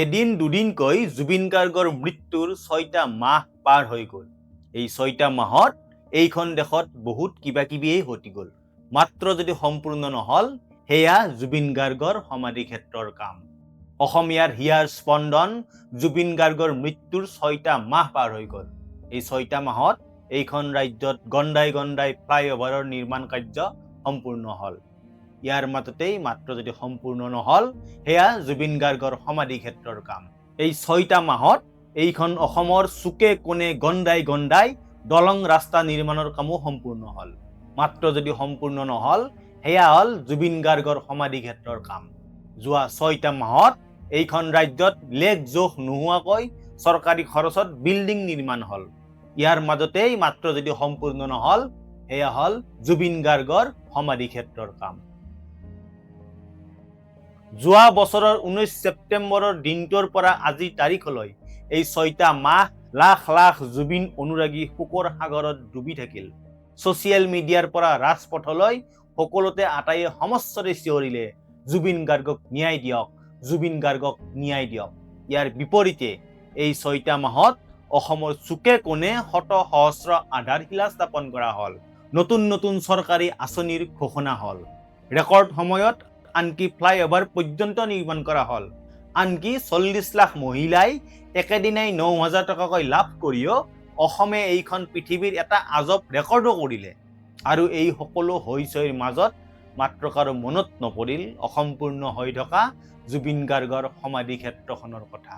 এদিন দুদিনকৈ জুবিন গাৰ্গৰ মৃত্যুৰ ৬টা মাহ পাৰ হৈ গ'ল। এই ৬টা মাহত এইখন দেশত বহুত কিবা কিবিয়েই ঘটি গ'ল। মাত্ৰ যদি সম্পূৰ্ণ নহ'ল সেয়া জুবিন গাৰ্গৰ সমাধি ক্ষেত্ৰৰ কাম। অসমীয়াৰ হিয়াৰ স্পন্দন জুবিন গাৰ্গৰ মৃত্যুৰ ৬টা মাহ পাৰ হৈ গ'ল। এই ৬টা মাহত এইখন ৰাজ্যত গণ্ডাই গণ্ডাই ফ্লাইঅভাৰৰ নিৰ্মাণ কাৰ্য সম্পূৰ্ণ হ'ল। ইয়াৰ মাজতেই মাত্ৰ যদি সম্পূৰ্ণ নহ'ল সেয়া জুবিন গাৰ্গৰ সমাধি ক্ষেত্ৰৰ কাম। এই ৬টা মাহত এইখন অসমৰ চুকে কোণে গণ্ডাই গণ্ডাই দলং ৰাস্তা নিৰ্মাণৰ কামো সম্পূৰ্ণ হ'ল। মাত্ৰ যদি সম্পূৰ্ণ নহ'ল সেয়া হ'ল জুবিন গাৰ্গৰ সমাধি ক্ষেত্ৰৰ কাম। যোৱা ৬টা মাহত এইখন ৰাজ্যত লেখ জোখ নোহোৱাকৈ চৰকাৰী খৰচত বিল্ডিং নিৰ্মাণ হ'ল। ইয়াৰ মাজতেই মাত্ৰ যদি সম্পূৰ্ণ নহ'ল সেয়া হ'ল জুবিন গাৰ্গৰ সমাধি ক্ষেত্ৰৰ কাম। যোৱা বছৰৰ 19 ছেপ্টেম্বৰৰ দিনটোৰ পৰা আজিৰ তাৰিখলৈ এই ৬টা মাহ লাখ লাখ জুবিন অনুৰাগী শোকৰ সাগৰত ডুবি থাকিল। ছ'চিয়েল মিডিয়াৰ পৰা ৰাজপথলৈ সকলোতে আটাইয়ে সমস্বৰে চিঞৰিলে জুবিন গাৰ্গক ন্যায় দিয়ক, জুবিন গাৰ্গক ন্যায় দিয়ক। ইয়াৰ বিপৰীতে এই ৬টা মাহত অসমৰ চুকে কোণে শত সহস্ৰ আধাৰশিলা স্থাপন কৰা হ'ল। নতুন নতুন চৰকাৰী আঁচনিৰ ঘোষণা হ'ল। ৰেকৰ্ড সময়ত আনকি ফ্লাইঅভাৰ পৰ্যন্ত নিৰ্মাণ কৰা হ'ল। আনকি ৪০ লাখ মহিলাই একেদিনাই ৯,০০০ টকাকৈ লাভ কৰিও অসমে এইখন পৃথিৱীৰ এটা আজব ৰেকৰ্ডো কৰিলে। আৰু এই সকলো হৈচৈৰ মাজত মাত্ৰ কাৰো মনত নপৰিল অসম্পূৰ্ণ হৈ থকা জুবিন গাৰ্গৰ সমাধি ক্ষেত্ৰখনৰ কথা।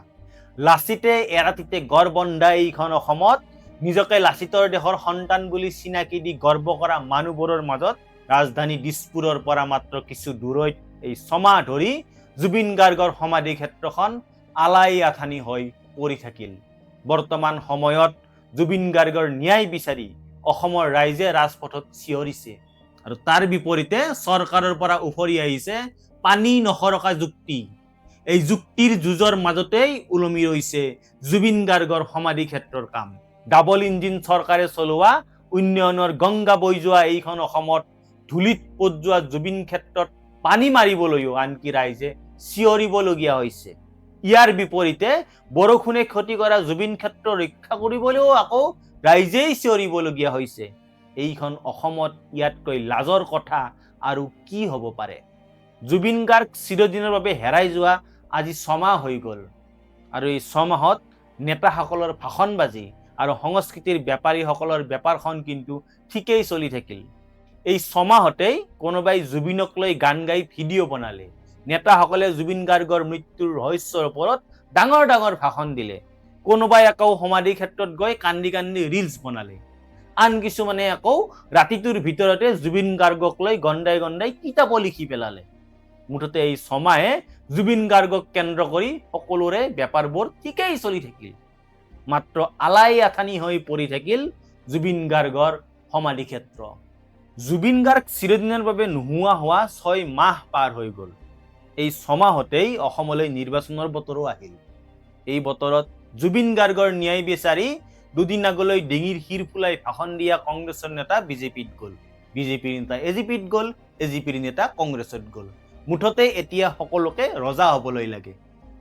লাচিতে এৰাতিতে গড় বন্ধা এইখন অসমত নিজকে লাচিতৰ দেশৰ সন্তান বুলি চিনাকি দি গৰ্ব কৰা মানুহবোৰৰ মাজত ৰাজধানী দিছপুৰৰ পৰা মাত্ৰ কিছু দূৰৈত এই ছমাহ ধৰি জুবিন গাৰ্গৰ সমাধি ক্ষেত্ৰখন আলাই আথানি হৈ পৰি থাকিল। বৰ্তমান সময়ত জুবিন গাৰ্গৰ ন্যায় বিচাৰি অসমৰ ৰাইজে ৰাজপথত চিঞৰিছে আৰু তাৰ বিপৰীতে চৰকাৰৰ পৰা উফৰি আহিছে পানী নসৰকা যুক্তি। এই যুক্তিৰ যুঁজৰ মাজতেই ওলমি ৰৈছে জুবিন গাৰ্গৰ সমাধি ক্ষেত্ৰৰ কাম। ডাবল ইঞ্জিন চৰকাৰে চলোৱা উন্নয়নৰ গংগা বৈ যোৱা এইখন অসমত ধূলিত পত যোৱা জুবিন ক্ষেত্ৰত পানী মাৰিবলৈও আনকি ৰাইজে চিঞৰিবলগীয়া হৈছে। ইয়াৰ বিপৰীতে বৰষুণে ক্ষতি কৰা জুবিন ক্ষেত্ৰ ৰক্ষা কৰিবলৈও আকৌ ৰাইজেই চিঞৰিবলগীয়া হৈছে। এইখন অসমত ইয়াতকৈ লাজৰ কথা আৰু কি হ'ব পাৰে? জুবিন গাৰ্গ চিৰদিনৰ বাবে হেৰাই যোৱা আজি ৬ মাহ হৈ গ'ল আৰু এই ৬ মাহত নেতাসকলৰ ভাষণবাজি আৰু সংস্কৃতিৰ বেপাৰীসকলৰ বেপাৰখন কিন্তু ঠিকেই চলি থাকিল। এই ৬ মাহতেই কোনোবাই জুবিনক লৈ গান গাই ভিডিঅ' বনালে। নেতাসকলে জুবিন গাৰ্গৰ মৃত্যুৰ ৰহস্যৰ ওপৰত ডাঙৰ ডাঙৰ ভাষণ দিলে। কোনোবাই আকৌ সমাধি ক্ষেত্ৰত গৈ কান্দি কান্দি ৰিলছ বনালে। আন কিছুমানে আকৌ ৰাতিটোৰ ভিতৰতে জুবিন গাৰ্গক লৈ গণ্ডাই গণ্ডাই কিতাপো লিখি পেলালে। মুঠতে এই ৬ মাহে জুবিন গাৰ্গক কেন্দ্ৰ কৰি সকলোৰে বেপাৰবোৰ ঠিকেই চলি থাকিল। মাত্ৰ আলাই আথানি হৈ পৰি থাকিল জুবিন গাৰ্গৰ সমাধি ক্ষেত্ৰ। জুবিন গাৰ্গ চিৰদিনৰ বাবে নোহোৱা হোৱা ৬ মাহ পাৰ হৈ গ'ল। এই ৬ মাহতেই অসমলৈ নিৰ্বাচনৰ বতৰো আহিল। এই বতৰত জুবিন গাৰ্গৰ ন্যায় বিচাৰি দুদিন আগলৈ ডিঙিৰ শিৰ ফুলাই ভাষণ দিয়া কংগ্ৰেছৰ নেতা বিজেপিত গ'ল। বিজেপিৰ নেতা এজিপিত গ'ল, এজিপিৰ নেতা কংগ্ৰেছত গ'ল। মুঠতে এতিয়া সকলোকে ৰজা হ'বলৈ লাগে।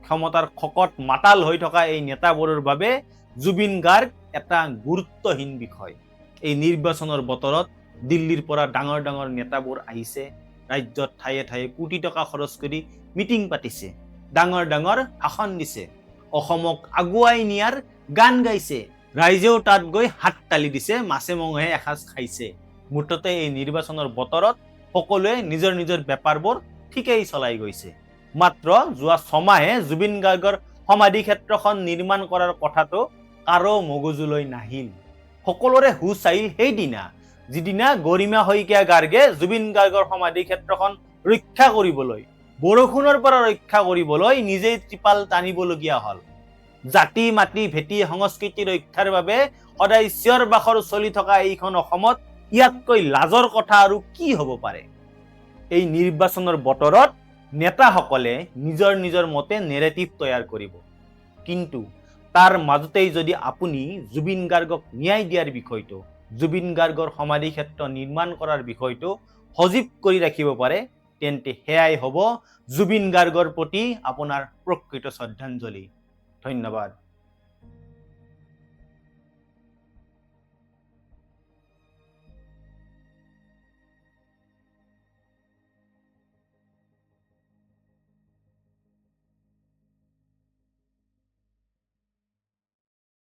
ক্ষমতাৰ খকত মাতাল হৈ থকা এই নেতাবোৰৰ বাবে জুবিন গাৰ্গ এটা গুৰুত্বহীন বিষয়। এই নিৰ্বাচনৰ বতৰত দিল্লীৰ পৰা ডাঙৰ ডাঙৰ নেতাবোৰ আহিছে। ৰাজ্যত ঠায়ে ঠায়ে কোটি টকা খৰচ কৰি মিটিং পাতিছে, ডাঙৰ ডাঙৰ ভাষণ দিছে, অসমক আগুৱাই নিয়াৰ গান গাইছে। ৰাইজেও তাত গৈ হাত তালি দিছে, মাছে মঙহে এসাঁজ খাইছে। মুঠতে এই নিৰ্বাচনৰ বতৰত সকলোৱে নিজৰ নিজৰ বেপাৰবোৰ ঠিকেই চলাই গৈছে। মাত্ৰ যোৱা ৬ মাহে জুবিন গাৰ্গৰ সমাধি ক্ষেত্ৰখন নিৰ্মাণ কৰাৰ কথাটো কাৰো মগজুলৈ নাহিল। সকলোৰে হুঁচ আহিল সেইদিনা যিদিনা গৰিমা শইকীয়া গাৰ্গে জুবিন গাৰ্গৰ সমাধি ক্ষেত্ৰখন ৰক্ষা কৰিবলৈ, বৰষুণৰ পৰা ৰক্ষা কৰিবলৈ নিজেই ত্ৰিপাল টানিবলগীয়া হ'ল। জাতি মাটি ভেটি সংস্কৃতি ৰক্ষাৰ বাবে সদায় চিঞৰ বাখৰ চলি থকা এইখন অসমত ইয়াতকৈ লাজৰ কথা আৰু কি হ'ব পাৰে? এই নিৰ্বাচনৰ বতৰত নেতাসকলে নিজৰ নিজৰ মতে নেৰেটিভ তৈয়াৰ কৰিব, কিন্তু তাৰ মাজতেই যদি আপুনি জুবিন গাৰ্গক ন্যায় দিয়াৰ বিষয়টো, জুবিন গাৰ্গৰ সমাধি ক্ষেত্ৰ নিৰ্মাণ কৰাৰ বিষয়টো সজীৱ কৰি ৰাখিব পাৰে, তেন্তে সেয়াই হ'ব জুবিন গাৰ্গৰ প্ৰতি আপোনাৰ প্ৰকৃত শ্ৰদ্ধাঞ্জলি। ধন্যবাদ।